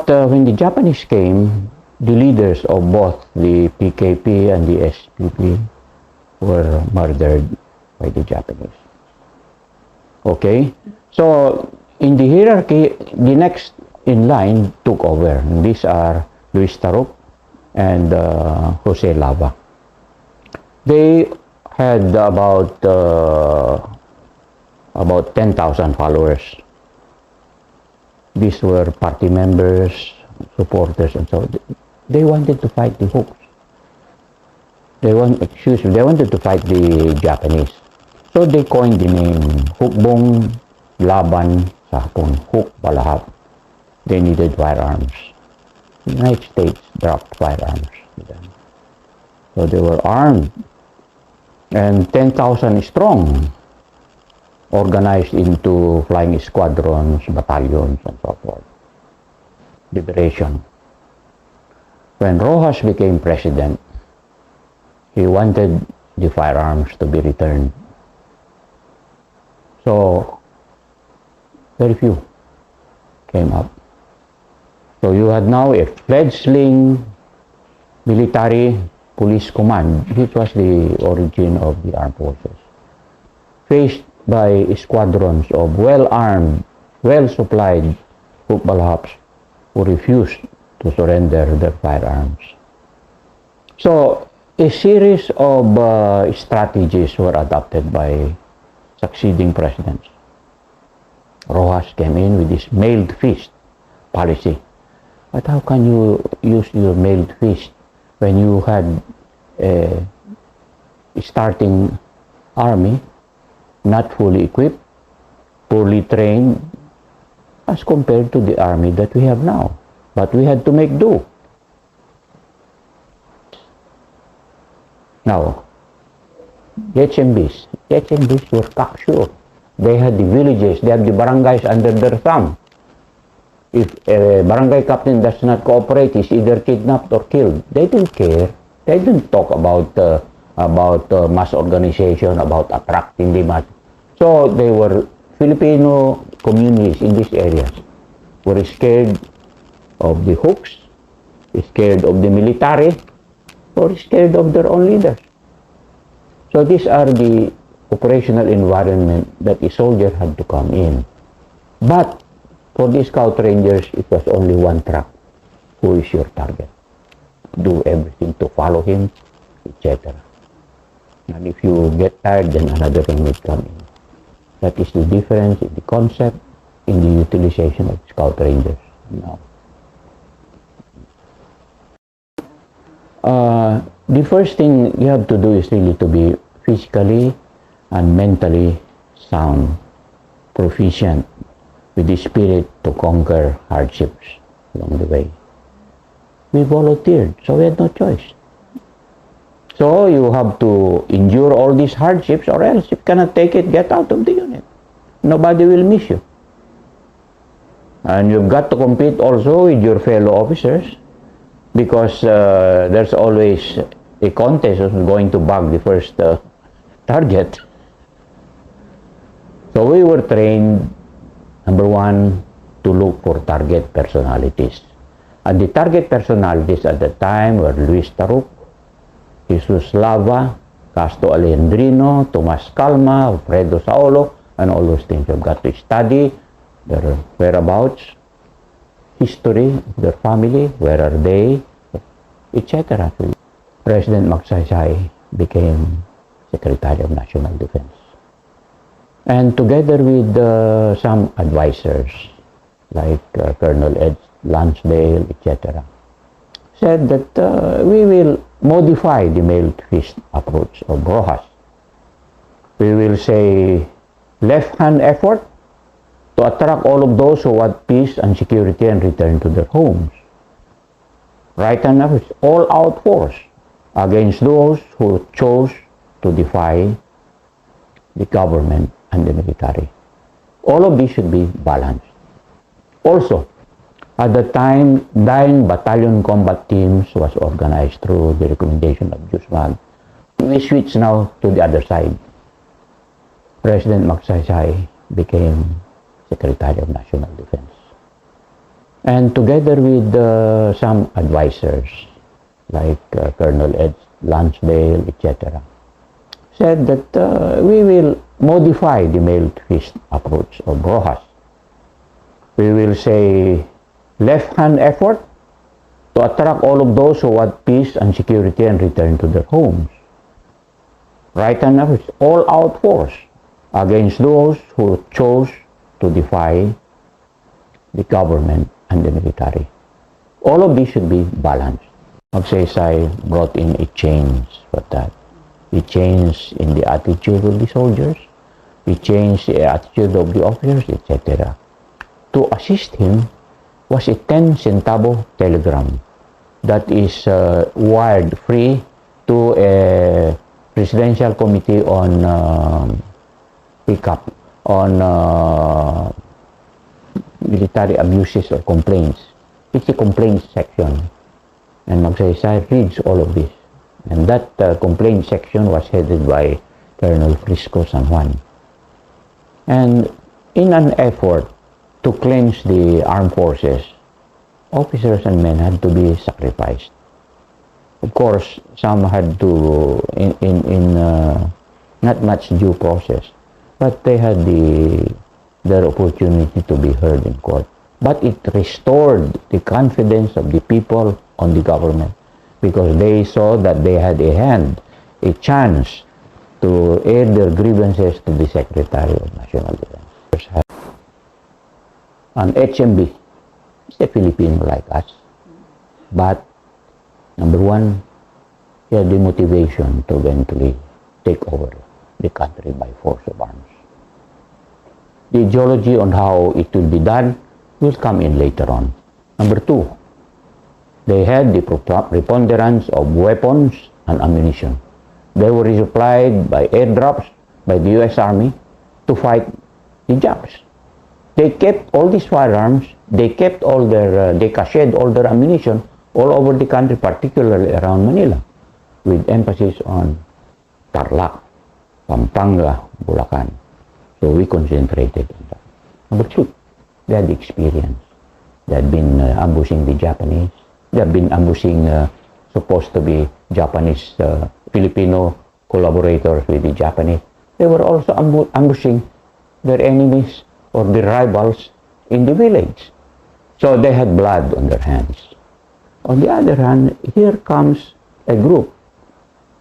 But when the Japanese came, the leaders of both the PKP and the SPP were murdered by the Japanese. Okay? So, in the hierarchy, the next in line took over. And these are Luis Taruc and Jose Lava. They had about 10,000 followers. These were party members, supporters, and so on. They wanted to fight the Huks. They wanted to fight the Japanese. So they coined the name Hukbong Laban sa Hapon, Hukbalahap. They needed firearms. The United States dropped firearms to them. So they were armed and 10,000 strong, organized into flying squadrons, battalions, and so forth. Liberation. When Rojas became president, he wanted the firearms to be returned. So, very few came up. So you had now a fledgling military police command, which was the origin of the armed forces, faced by squadrons of well-armed, well-supplied Hukbalahaps who refused to surrender their firearms. So, a series of strategies were adopted by succeeding presidents. Rojas came in with this mailed fist policy. But how can you use your mailed fist when you had a starting army, not fully equipped, poorly trained, as compared to the army that we have now? But we had to make do. Now, HMBs were cocksure. They had the villages, they had the barangays under their thumb. If a barangay captain does not cooperate, he's either kidnapped or killed. They didn't care. They didn't talk about mass organization, about attracting the mass. So they were Filipino communities in these areas were scared of the Huks, scared of the military, or scared of their own leaders. So these are the operational environment that a soldier had to come in. But for the scout rangers, it was only one track. Who is your target? Do everything to follow him, etc. And if you get tired, then another one will come in. That is the difference in the concept, in the utilization of scout rangers now. The first thing you have to do is really to be physically and mentally sound, proficient, with the spirit to conquer hardships along the way. We volunteered, so we had no choice. So you have to endure all these hardships, or else if you cannot take it, get out of the unit. Nobody will miss you. And you've got to compete also with your fellow officers, because there's always a contest of going to bag the first target. So we were trained, number one, to look for target personalities. And the target personalities at the time were Luis Taruc, Jesus Lava, Casto Alejandrino, Tomas Calma, Alfredo Saolo, and all those things. You've got to study their whereabouts, history of their family, where are they, etc. President Maagsaysay became Secretary of National Defense. And together with some advisors, like Colonel Ed Lansdale, etc., said that we will modify the mailed fist approach of Rojas. We will say left-hand effort to attract all of those who want peace and security and return to their homes. Right-hand effort, all-out force against those who chose to defy the government and the military. All of these should be balanced. Also, at the time, 9 battalion combat teams was organized through the recommendation of JUSMAG. We switch now to the other side. President Maagsaysay became Secretary of National Defense. And together with some advisors like Colonel Ed Lansdale, etc., said that we will modify the mailed fist approach of Rojas. We will say left-hand effort to attract all of those who want peace and security and return to their homes. Right-hand effort, all-out force against those who chose to defy the government and the military. All of these should be balanced. Maagsaysay brought in a change for that. A change in the attitude of the soldiers, a change in the attitude of the officers, etc. To assist him was a 10-centavo telegram that is wired free to a presidential committee on pickup on military abuses or complaints. It's a complaints section, and Maagsaysay reads all of this. And that complaint section was headed by Colonel Frisco San Juan. And in an effort to cleanse the armed forces, officers and men had to be sacrificed. Of course, some had to, in not much due process, but they had their opportunity to be heard in court. But it restored the confidence of the people on the government, because they saw that they had a hand, a chance to air their grievances to the Secretary of National Defense. An HMB is a Filipino like us, but number one, he had the motivation to eventually take over the country by force of arms. The ideology on how it will be done will come in later on. Number two, they had the preponderance of weapons and ammunition. They were supplied by airdrops by the U.S. Army to fight the Japs. They kept all these firearms, they kept all their, they cached all their ammunition all over the country, particularly around Manila, with emphasis on Tarlac, Pampanga, Bulacan. So we concentrated on that. Number two, they had the experience. They had been ambushing the Japanese. They have been ambushing supposed to be Japanese Filipino collaborators with the Japanese. They were also ambushing their enemies or their rivals in the village. So they had blood on their hands. On the other hand, here comes a group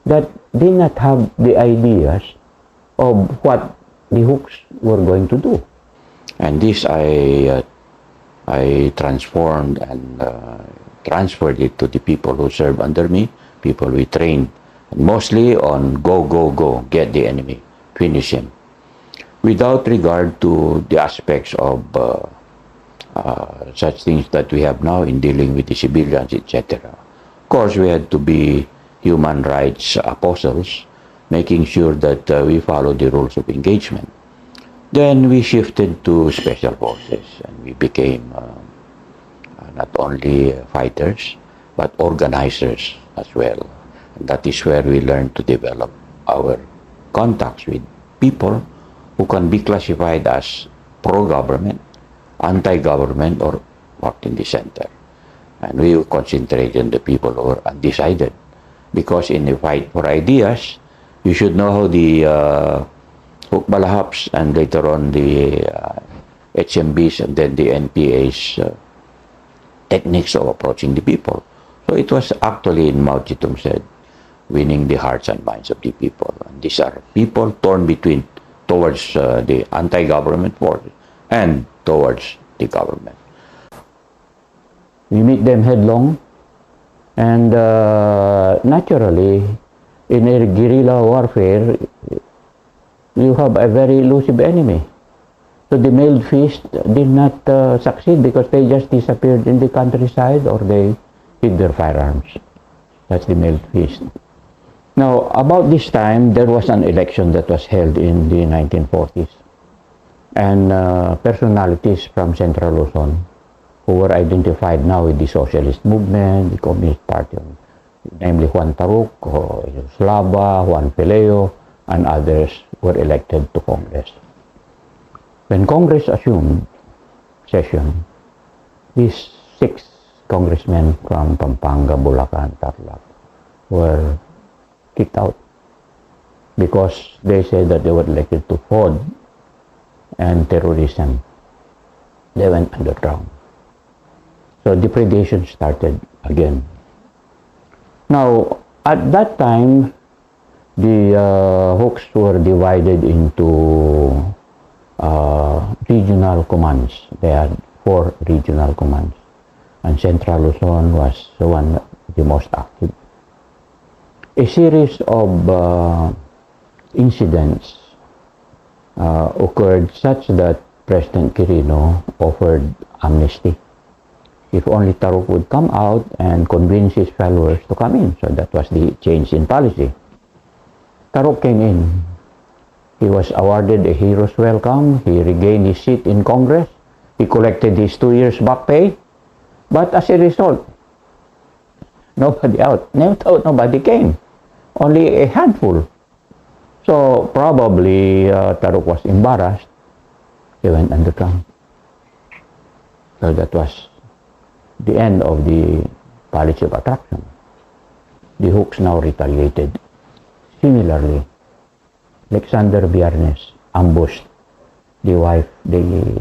that did not have the ideas of what the Huks were going to do. And this I transformed and transferred it to the people who served under me, people we trained, mostly on go, go, go, get the enemy, finish him, without regard to the aspects of such things that we have now in dealing with the civilians, etc. Of course, we had to be human rights apostles, making sure that we follow the rules of engagement. Then we shifted to special forces, and we became not only fighters, but organizers as well. And that is where we learned to develop our contacts with people who can be classified as pro-government, anti-government, or what in the center. And we concentrate on the people who are undecided. Because in the fight for ideas, you should know how the Hukbalahaps and later on the HMBs and then the NPA's techniques of approaching the people. So it was actually, in Mao Zedong said, winning the hearts and minds of the people. And these are people torn between towards the anti-government forces and towards the government. We meet them headlong, and naturally, in a guerrilla warfare, you have a very elusive enemy. So the mailed fist did not succeed because they just disappeared in the countryside or they hid their firearms. That's the mailed fist. Now, about this time, there was an election that was held in the 1940s. And personalities from Central Luzon who were identified now with the socialist movement, the Communist Party, namely Juan Taruc, Slava, Juan Peleo, and others were elected to Congress. When Congress assumed session, this 6 congressmen from Pampanga, Bulacan, Tarlac were kicked out because they said that they were elected to fraud and terrorism. They went underground. So depredation started again. Now, at that time, the Huks were divided into regional commands. They had 4 regional commands. And Central Luzon was the most active. A series of incidents occurred such that President Quirino offered amnesty. If only Taruc would come out and convince his followers to come in. So that was the change in policy. Taruc came in. He was awarded a hero's welcome. He regained his seat in Congress. He collected his 2 years back pay. But as a result, nobody came. Only a handful. So probably Taruc was embarrassed. He went underground. So that was the end of the policy of attraction. The Huks now retaliated. Similarly, Alexander Viernes ambushed the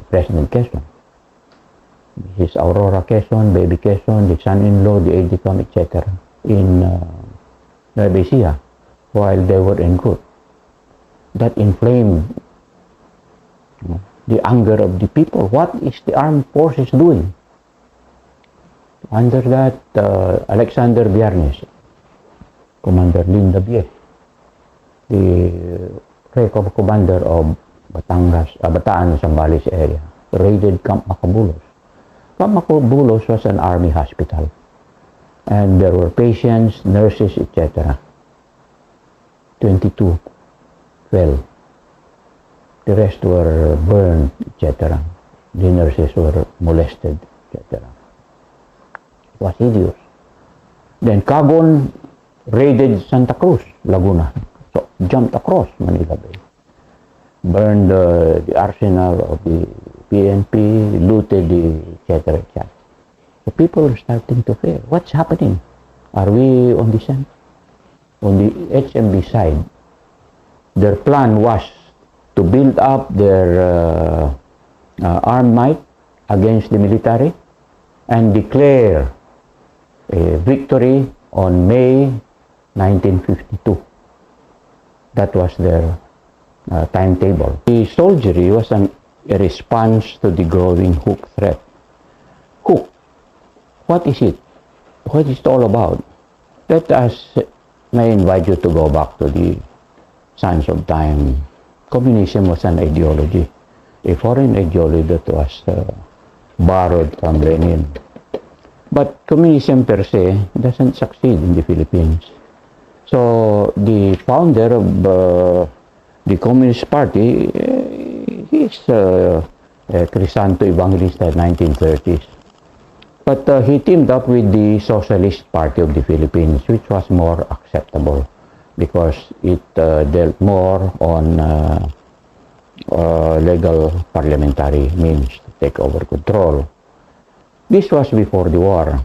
President Quezon. His Aurora Quezon, Baby Quezon, the son-in-law, the aide-de-camp, etc. in Nueva Ecija while they were en route. That inflamed the anger of the people. What is the armed forces doing? Under that, Alexander Viernes, Commander Linda Bies, the record commander of Bataan, Zambales area, raided Camp Macabulos. Camp Macabulos was an army hospital, and there were patients, nurses, etc. 22 fell. The rest were burned, etc. The nurses were molested, etc. It was hideous. Then Cagon raided Santa Cruz, Laguna. So jumped across Manila Bay. Burned the arsenal of the PNP, looted the etc. etc. So people are starting to fear. What's happening? Are we on the same? On the HMB side, their plan was to build up their armed might against the military and declare a victory on May 1952. That was their timetable. The soldiery was a response to the growing Huk threat. Huk, what is it? What is it all about? Let us, may invite you to go back to the Sands of Time. Communism was an ideology, a foreign ideology that was borrowed from Lenin. But communism per se doesn't succeed in the Philippines. So the founder of the Communist Party, he's a Crisanto Evangelista in 1930s. But he teamed up with the Socialist Party of the Philippines, which was more acceptable because it dealt more on legal parliamentary means to take over control. This was before the war.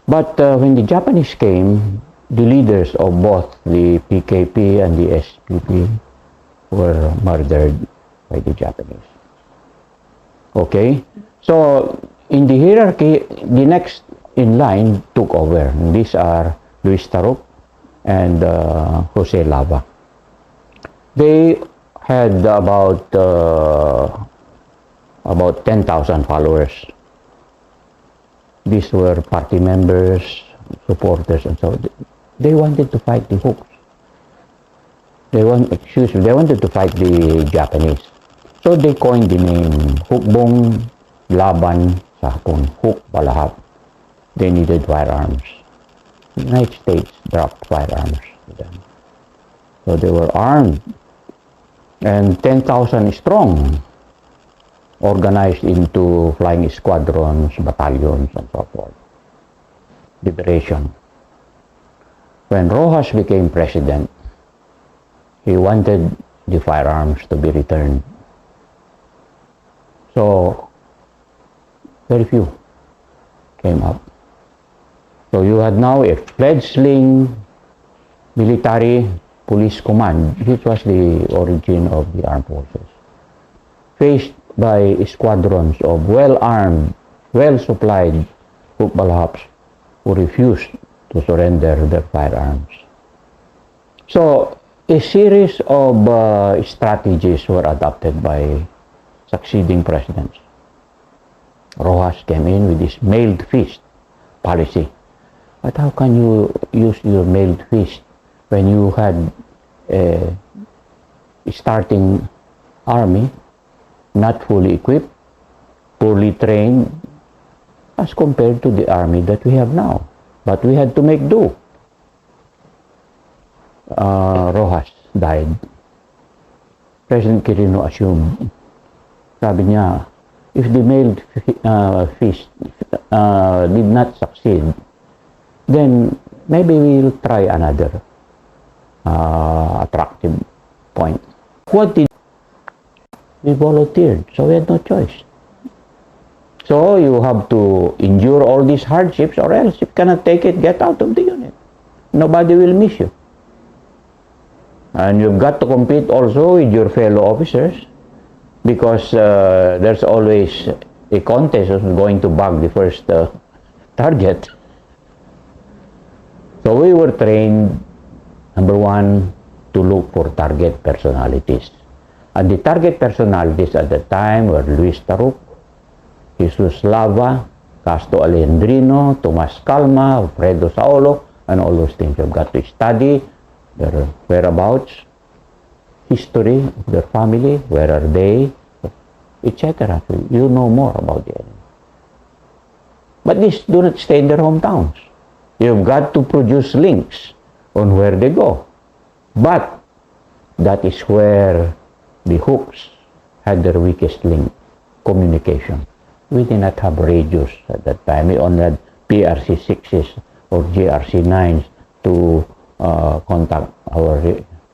But when the Japanese came, the leaders of both the PKP and the SPP were murdered by the Japanese. Okay? So, in the hierarchy, the next in line took over. These are Luis Taruc and Jose Lava. They had about 10,000 followers. These were party members, supporters, and so on. They wanted to fight the Huks. They wanted to fight the Japanese. So they coined the name Hukbong Laban sa Hapon, Hukbalahap. They needed firearms. The United States dropped firearms to them. So they were armed and 10,000 strong, organized into flying squadrons, battalions, and so forth. Liberation. When Rojas became president, he wanted the firearms to be returned. So, very few came up. So you had now a fledgling military police command, which was the origin of the armed forces, faced by squadrons of well-armed, well-supplied Hukbalahaps who refused to surrender their firearms. So a series of strategies were adopted by succeeding presidents. Rojas came in with his mailed fist policy. But how can you use your mailed fist when you had a starting army, not fully equipped, poorly trained, as compared to the army that we have now? But we had to make do. Rojas died. President Quirino assumed. Sabi niya, if the mailed fist did not succeed, then maybe we'll try another attractive point. What did we volunteered? So we had no choice. So you have to endure all these hardships, or else if you cannot take it, get out of the unit. Nobody will miss you. And you've got to compete also with your fellow officers, because there's always a contest of going to bag the first target. So we were trained, number one, to look for target personalities. And the target personalities at the time were Luis Taruc, Jesus Lava, Casto Alejandrino, Tomas Calma, Alfredo Saolo, and all those things. You've got to study their whereabouts, history of their family, where are they, etc. So you know more about the enemy. But these do not stay in their hometowns. You've got to produce links on where they go. But that is where the Huks had their weakest link, communication. We did not have radios at that time. We only had PRC-6s or GRC-9s to contact our...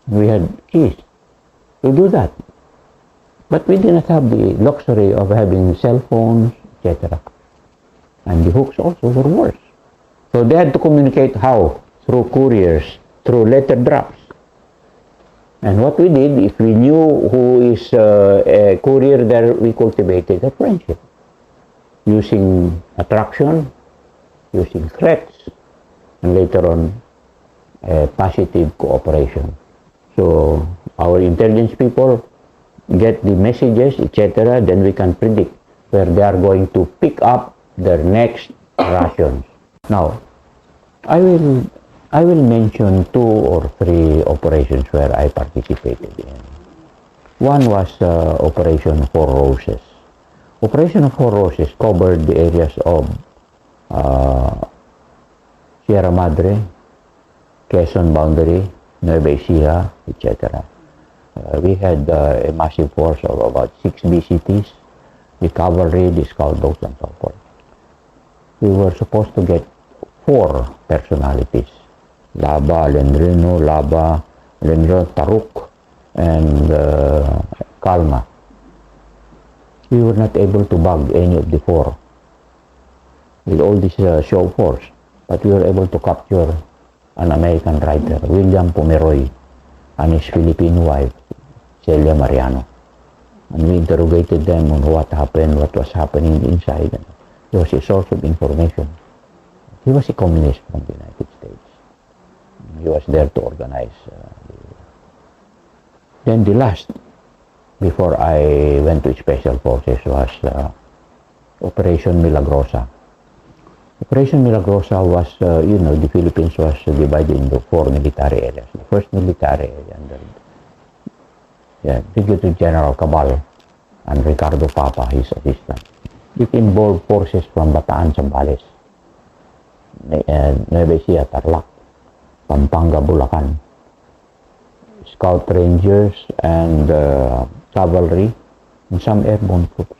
We had keys to do that. But we did not have the luxury of having cell phones, etc. And the Huks also were worse. So they had to communicate how? Through couriers, through letter drops. And what we did, if we knew who is a courier there, we cultivated a friendship. Using attraction, using threats, and later on, positive cooperation. So our intelligence people get the messages, etc., then we can predict where they are going to pick up their next rations. Now, I will mention 2 or 3 operations where I participated in. One was Operation Four Roses. Operation Four Roses covered the areas of Sierra Madre, Quezon boundary, Nueva Ecija, etc. We had a massive force of about 6 BCTs, the cavalry, the scout dogs, and so forth. We were supposed to get 4 personalities: Laba, Alejandrino, Taruc, and Calma. We were not able to bag any of the 4 with all this show force, but we were able to capture an American writer, William Pomeroy, and his Filipino wife, Celia Mariano. And we interrogated them on what happened, what was happening inside. He was a source of information. He was a communist from the United States. He was there to organize. Then the last, before I went to Special Forces, was Operation Milagrosa. Operation Milagrosa was, the Philippines was divided into 4 military areas. The first military area under Brigadier General Cabal and Ricardo Papa, his assistant. It involved forces from Bataan, Zambales, Nueva Ecija, Tarlac, Pampanga, Bulacan, Scout Rangers, and cavalry, and some airborne troops.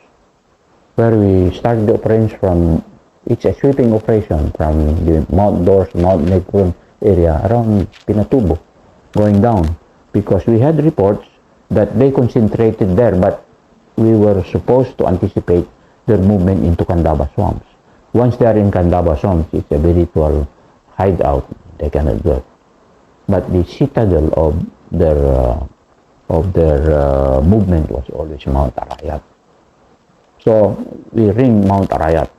Where we started the operations from, it's a sweeping operation from the Mount Dors, Mount Negron area around Pinatubo, going down, because we had reports that they concentrated there, but we were supposed to anticipate their movement into Candaba swamps. once they are in Candabasong, it's a virtual hideout. They cannot go. But the citadel of their movement was always Mount Arayat. So we ring Mount Arayat.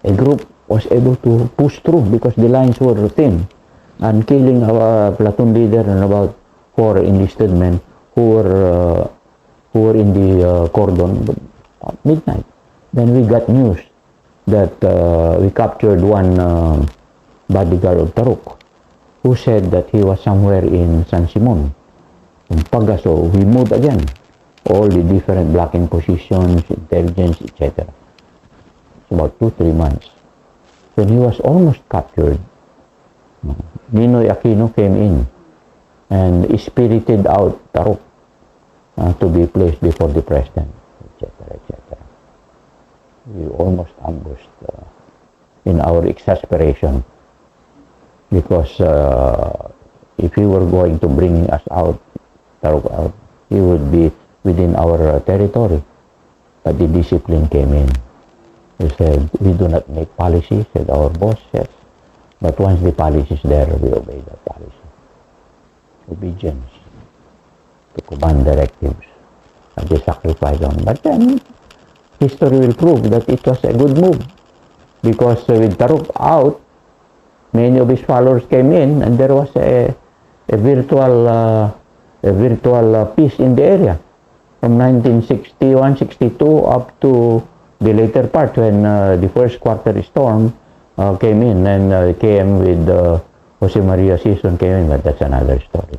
A group was able to push through because the lines were thin, and killing our platoon leader and about 4 enlisted men who were in the cordon at midnight. Then we got news that we captured one bodyguard of Taruc, who said that he was somewhere in San Simon. So we moved again. All the different blocking positions, intelligence, etc. It's about 2-3 months. When he was almost captured, Ninoy Aquino came in and spirited out Taruc to be placed before the president, etc., etc. We almost ambushed in our exasperation, because if he were going to bring us out, Taruc out, he would be within our territory. But the discipline came in. He said, we do not make policy, said our boss, yes. But once the policy is there, we obey that policy. Obedience to command directives. And they sacrifice on. But then, history will prove that it was a good move. Because with Taruc out, many of his followers came in, and there was a virtual peace in the area. From 1961-62 up to the later part, when the first quarter storm came in, and came with Jose Maria season came in, but that's another story.